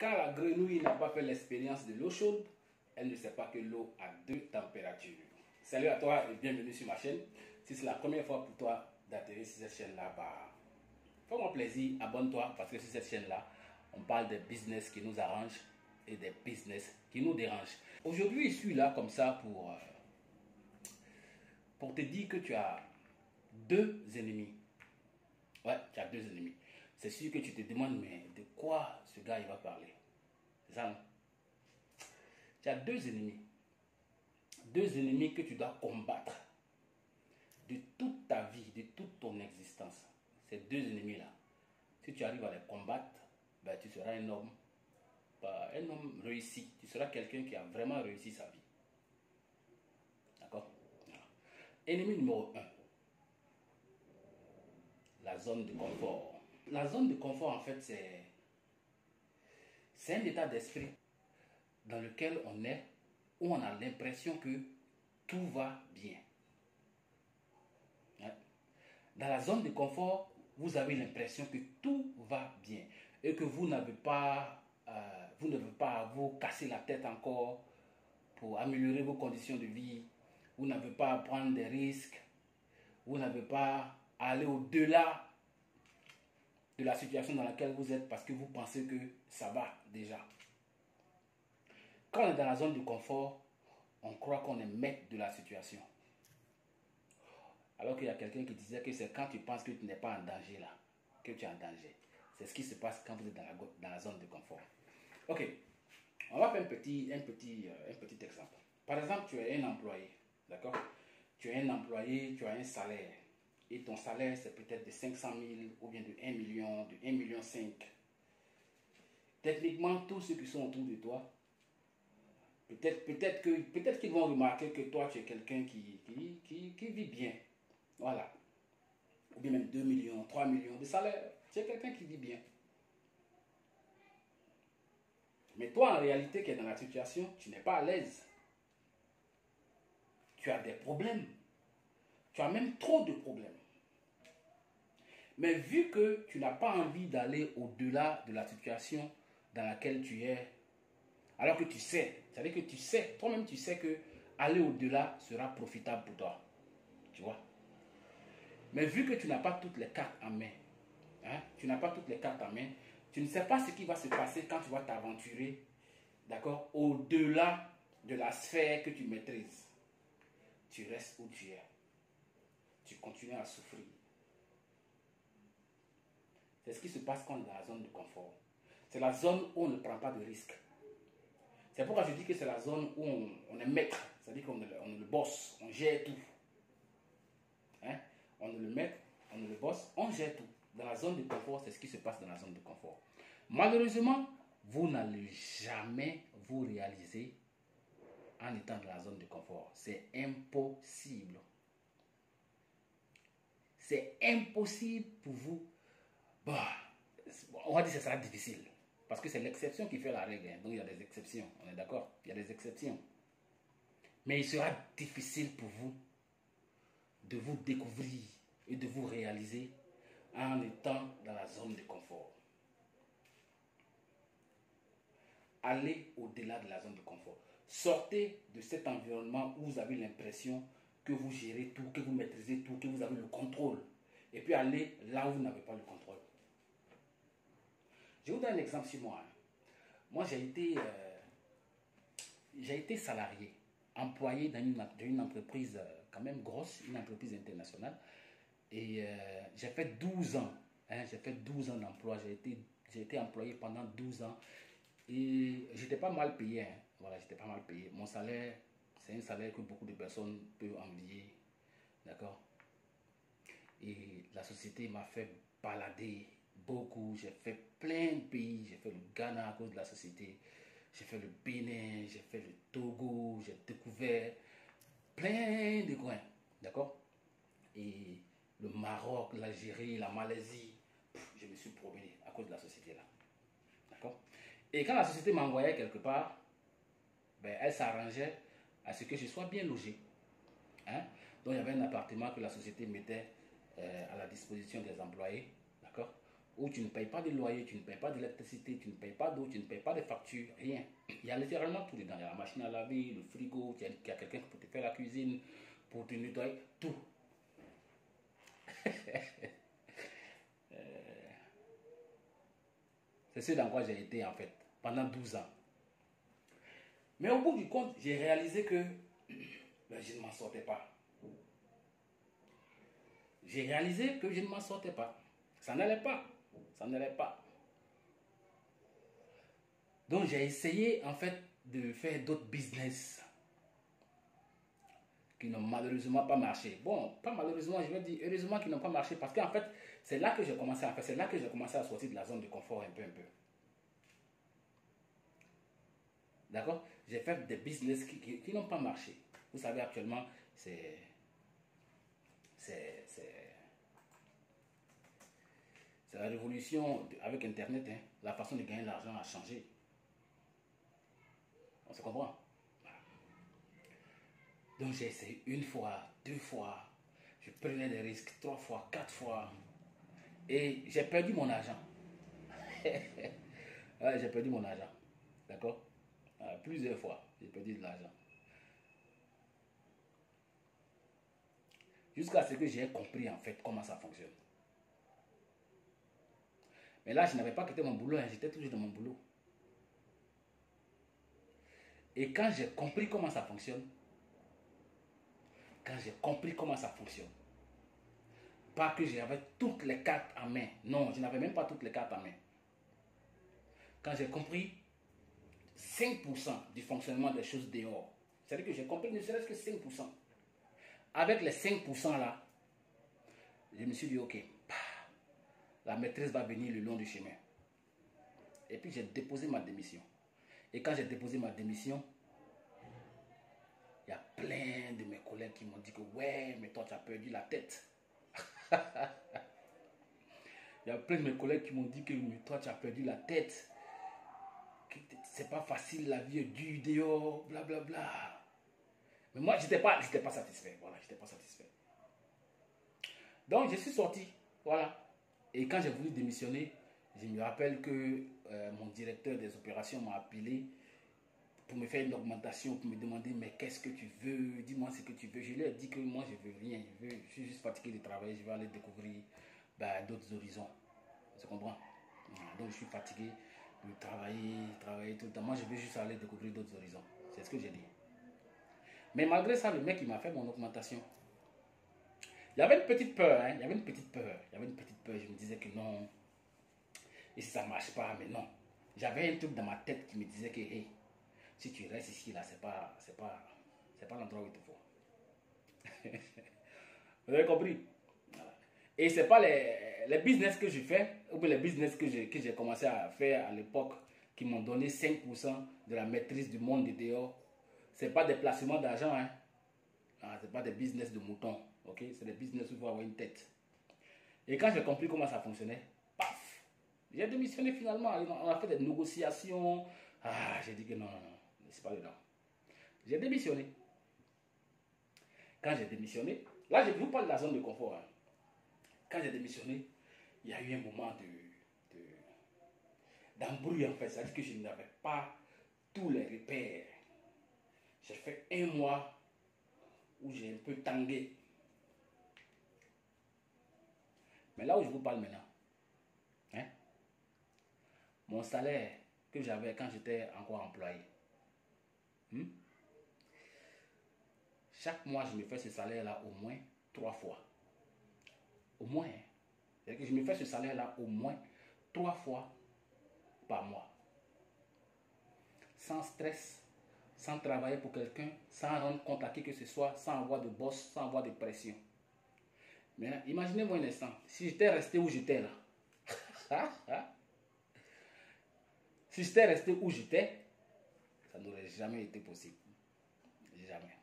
Quand la grenouille n'a pas fait l'expérience de l'eau chaude, elle ne sait pas que l'eau a deux températures. Salut à toi et bienvenue sur ma chaîne. Si c'est la première fois pour toi d'atterrir sur cette chaîne-là, fais-moi plaisir, abonne-toi parce que sur cette chaîne-là, on parle des business qui nous arrangent et des business qui nous dérangent. Aujourd'hui, je suis là comme ça pour te dire que tu as deux ennemis. Ouais, tu as deux ennemis. C'est sûr que tu te demandes, mais de quoi ce gars il va parler? C'est ça, non? Tu as deux ennemis. Deux ennemis que tu dois combattre de toute ta vie, de toute ton existence. Ces deux ennemis-là, si tu arrives à les combattre, ben, tu seras un homme réussi. Tu seras quelqu'un qui a vraiment réussi sa vie. D'accord? Ennemi numéro 1. La zone de confort. La zone de confort, en fait, c'est un état d'esprit dans lequel on est, où on a l'impression que tout va bien. Dans la zone de confort, vous avez l'impression que tout va bien et que vous n'avez pas, vous ne devez pas vous casser la tête encore pour améliorer vos conditions de vie. Vous n'avez pas à prendre des risques. Vous n'avez pas à aller au-delà de la situation dans laquelle vous êtes parce que vous pensez que ça va déjà. Quand on est dans la zone de confort, on croit qu'on est maître de la situation. Alors qu'il y a quelqu'un qui disait que c'est quand tu penses que tu n'es pas en danger là, que tu es en danger. C'est ce qui se passe quand vous êtes dans la zone de confort. Ok, on va faire un petit exemple. Par exemple, tu es un employé, d'accord? Tu es un employé, tu as un salaire. Et ton salaire, c'est peut-être de 500 000 ou bien de 1 million, de 1,5 million. Techniquement, tous ceux qui sont autour de toi, peut-être qu'ils vont remarquer que toi, tu es quelqu'un qui vit bien. Voilà. Ou bien même 2 millions, 3 millions de salaire. Tu es quelqu'un qui vit bien. Mais toi, en réalité, qui es dans la situation, tu n'es pas à l'aise. Tu as des problèmes. Tu as même trop de problèmes. Mais vu que tu n'as pas envie d'aller au-delà de la situation dans laquelle tu es, alors que tu sais, c'est-à-dire que tu sais, toi-même tu sais que aller au-delà sera profitable pour toi. Tu vois? Mais vu que tu n'as pas toutes les cartes en main, tu n'as pas toutes les cartes en main, tu ne sais pas ce qui va se passer quand tu vas t'aventurer, d'accord, au-delà de la sphère que tu maîtrises. Tu restes où tu es. Tu continues à souffrir. C'est ce qui se passe quand on est dans la zone de confort. C'est la zone où on ne prend pas de risques. C'est pourquoi je dis que c'est la zone où on est maître. C'est-à-dire qu'on est le boss, on gère tout. On est le maître, on est le boss, on gère tout. Dans la zone de confort, c'est ce qui se passe dans la zone de confort. Malheureusement, vous n'allez jamais vous réaliser en étant dans la zone de confort. C'est impossible. C'est impossible pour vous. Bon, on va dire que ce sera difficile. Parce que c'est l'exception qui fait la règle. Donc il y a des exceptions. On est d'accord? Il y a des exceptions. Mais il sera difficile pour vous de vous découvrir et de vous réaliser en étant dans la zone de confort. Allez au-delà de la zone de confort. Sortez de cet environnement où vous avez l'impression que vous gérez tout, que vous maîtrisez tout, que vous avez le contrôle. Et puis allez là où vous n'avez pas le contrôle. Je vous donne un exemple sur moi. Moi, j'ai été salarié, employé dans une entreprise quand même grosse, une entreprise internationale. Et j'ai fait 12 ans. J'ai fait 12 ans d'emploi. J'ai été employé pendant 12 ans. Et j'étais pas mal payé. Voilà, j'étais pas mal payé. Mon salaire, c'est un salaire que beaucoup de personnes peuvent envier. D'accord? Et la société m'a fait balader beaucoup. J'ai fait plein de pays. J'ai fait le Ghana à cause de la société. J'ai fait le Bénin, j'ai fait le Togo. J'ai découvert plein de coins. D'accord? Et le Maroc, l'Algérie, la Malaisie. Je me suis promené à cause de la société là. D'accord? Et quand la société m'envoyait quelque part, ben, elle s'arrangeait à ce que je sois bien logé. Donc il y avait un appartement que la société mettait à la disposition des employés, d'accord, où tu ne payes pas de loyer, tu ne payes pas d'électricité, tu ne payes pas d'eau, tu ne payes pas de facture, rien. Il y a littéralement tout dedans. Il y a la machine à laver, le frigo, il y a quelqu'un pour te faire la cuisine, pour te nettoyer, tout. C'est ce dans quoi j'ai été en fait, pendant 12 ans. Mais au bout du compte, j'ai réalisé que ben, je ne m'en sortais pas. J'ai réalisé que je ne m'en sortais pas. Ça n'allait pas. Ça n'allait pas. Donc j'ai essayé en fait de faire d'autres business qui n'ont malheureusement pas marché. Bon, pas malheureusement, je vais dire heureusement qu'ils n'ont pas marché parce qu'en fait, c'est là que j'ai commencé à faire, c'est là que j'ai commencé à sortir de la zone de confort un peu. D'accord? J'ai fait des business qui n'ont pas marché. Vous savez, actuellement, c'est la révolution avec Internet. Hein. La façon de gagner de l'argent a changé. On se comprend? Voilà. Donc j'ai essayé une fois, deux fois. Je prenais des risques 3 fois, 4 fois. Et j'ai perdu mon argent. Ouais, j'ai perdu mon argent. D'accord? Plusieurs fois, j'ai perdu de l'argent. Jusqu'à ce que j'ai compris en fait comment ça fonctionne. Mais là, je n'avais pas quitté mon boulot, hein, j'étais toujours dans mon boulot. Et quand j'ai compris comment ça fonctionne, pas que j'avais toutes les cartes en main. Non, je n'avais même pas toutes les cartes en main. Quand j'ai compris 5% du fonctionnement des choses dehors, c'est-à-dire que j'ai compris ne serait-ce que 5%. Avec les 5% là, je me suis dit, ok, la maîtresse va venir le long du chemin. Et puis j'ai déposé ma démission. Et quand j'ai déposé ma démission, il y a plein de mes collègues qui m'ont dit que ouais, mais toi tu as perdu la tête. Il y a plein de mes collègues qui m'ont dit que mais toi tu as perdu la tête. C'est pas facile, la vie est dure dehors, blablabla. Bla bla. Mais moi, j'étais pas satisfait. Voilà, j'étais pas satisfait. Donc, je suis sorti. Voilà. Et quand j'ai voulu démissionner, je me rappelle que mon directeur des opérations m'a appelé pour me faire une augmentation, pour me demander mais qu'est-ce que tu veux, dis-moi ce que tu veux. Je lui ai dit que moi, je veux rien. Je suis juste fatigué de travailler, je vais aller découvrir d'autres horizons. Tu comprends? Donc, je suis fatigué de travailler tout le temps. Moi, je veux juste aller découvrir d'autres horizons. C'est ce que j'ai dit. Mais malgré ça, le mec, il m'a fait mon augmentation. Il y avait une petite peur, hein. Il y avait une petite peur. Je me disais que non. Et si ça ne marche pas, mais non. J'avais un truc dans ma tête qui me disait que, hey, si tu restes ici, là, c'est pas l'endroit où il te faut. Vous avez compris? Voilà. Et c'est pas les business que je fais, ou bien les business que j'ai commencé à faire à l'époque, qui m'ont donné 5% de la maîtrise du monde de dehors. Ce n'est pas des placements d'argent, hein. Ce n'est pas des business de moutons. Okay? C'est des business où il faut avoir une tête. Et quand j'ai compris comment ça fonctionnait, paf, j'ai démissionné finalement. On a fait des négociations. J'ai dit que non, c'est pas dedans. J'ai démissionné. Quand j'ai démissionné, là je vous parle de la zone de confort. Hein. Quand j'ai démissionné, il y a eu un moment d'embrouille en fait. C'est-à-dire que je n'avais pas tous les repères. J'ai fait un mois où j'ai un peu tangué. Mais là où je vous parle maintenant, hein, mon salaire que j'avais quand j'étais encore employé, chaque mois je me fais ce salaire-là au moins 3 fois. Au moins. Hein. C'est-à-dire que je me fais ce salaire-là au moins 3 fois par mois. Sans stress, sans travailler pour quelqu'un, sans rendre compte à qui que ce soit, sans avoir de boss, sans avoir de pression. Maintenant, imaginez-moi un instant, si j'étais resté où j'étais là, si j'étais resté où j'étais, ça n'aurait jamais été possible. Jamais.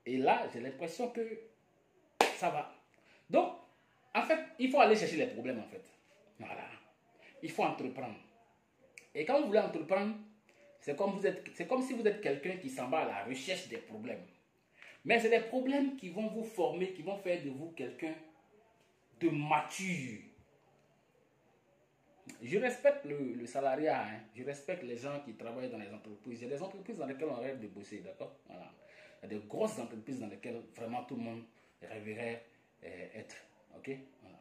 Et là, j'ai l'impression que ça va. Donc, en fait, il faut aller chercher les problèmes, en fait. Voilà. Il faut entreprendre. Et quand vous voulez entreprendre, c'est comme si vous êtes quelqu'un qui s'en va à la recherche des problèmes. Mais c'est des problèmes qui vont vous former, qui vont faire de vous quelqu'un de mature. Je respecte le salariat, hein. Je respecte les gens qui travaillent dans les entreprises. Il y a des entreprises dans lesquelles on rêve de bosser, d'accord? Voilà. Il y a de grosses entreprises dans lesquelles vraiment tout le monde rêverait être, ok? Voilà.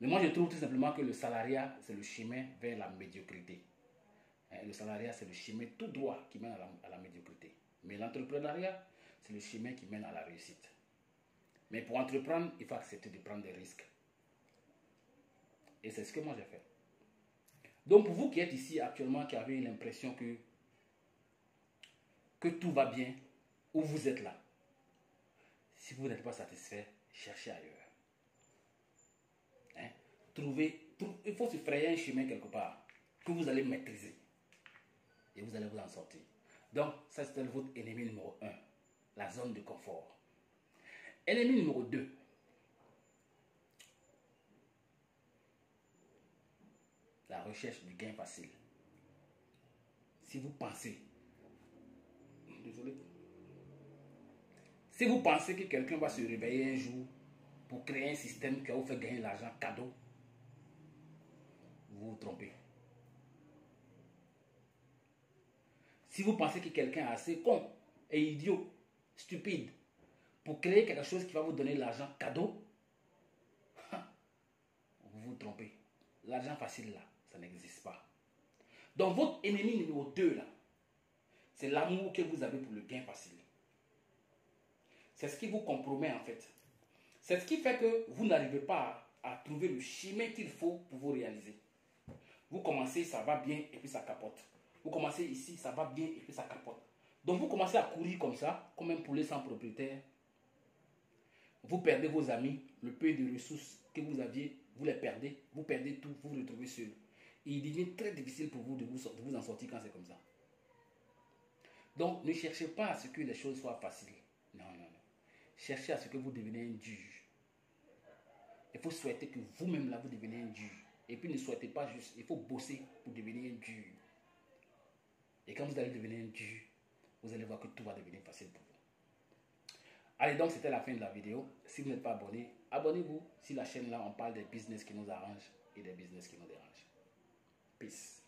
Mais moi, je trouve tout simplement que le salariat, c'est le chemin vers la médiocrité. Hein, le salariat, c'est le chemin tout droit qui mène à la médiocrité. Mais l'entrepreneuriat, c'est le chemin qui mène à la réussite. Mais pour entreprendre, il faut accepter de prendre des risques. Et c'est ce que moi j'ai fait. Donc pour vous qui êtes ici actuellement, qui avez l'impression que tout va bien, où vous êtes là, si vous n'êtes pas satisfait, cherchez ailleurs. Hein? Il faut se frayer un chemin quelque part que vous allez maîtriser. Et vous allez vous en sortir. Donc ça c'est votre ennemi numéro 1, la zone de confort. Ennemi numéro 2, la recherche du gain facile. Si vous pensez, désolé, si vous pensez que quelqu'un va se réveiller un jour pour créer un système qui va vous faire gagner l'argent cadeau, vous vous trompez. Si vous pensez que quelqu'un est assez con et idiot, stupide, pour créer quelque chose qui va vous donner l'argent cadeau, vous vous trompez. L'argent facile là, ça n'existe pas. Donc votre ennemi numéro 2 là, c'est l'amour que vous avez pour le gain facile. C'est ce qui vous compromet en fait. C'est ce qui fait que vous n'arrivez pas à trouver le chemin qu'il faut pour vous réaliser. Vous commencez, ça va bien et puis ça capote. Vous commencez ici, ça va bien et puis ça capote. Donc vous commencez à courir comme ça, comme un poulet sans propriétaire. Vous perdez vos amis, le peu de ressources que vous aviez, vous les perdez. Vous perdez tout, vous vous retrouvez seul. Et il devient très difficile pour vous de vous en sortir quand c'est comme ça. Donc ne cherchez pas à ce que les choses soient faciles. Non, non, non. Cherchez à ce que vous deveniez un dieu. Il faut souhaiter que vous-même là, vous deveniez un dieu. Et puis ne souhaitez pas juste, il faut bosser pour devenir un dieu. Et quand vous allez devenir un dieu, vous allez voir que tout va devenir facile pour vous. Allez, donc c'était la fin de la vidéo. Si vous n'êtes pas abonné, abonnez-vous. Si la chaîne là, on parle des business qui nous arrangent et des business qui nous dérangent. Peace.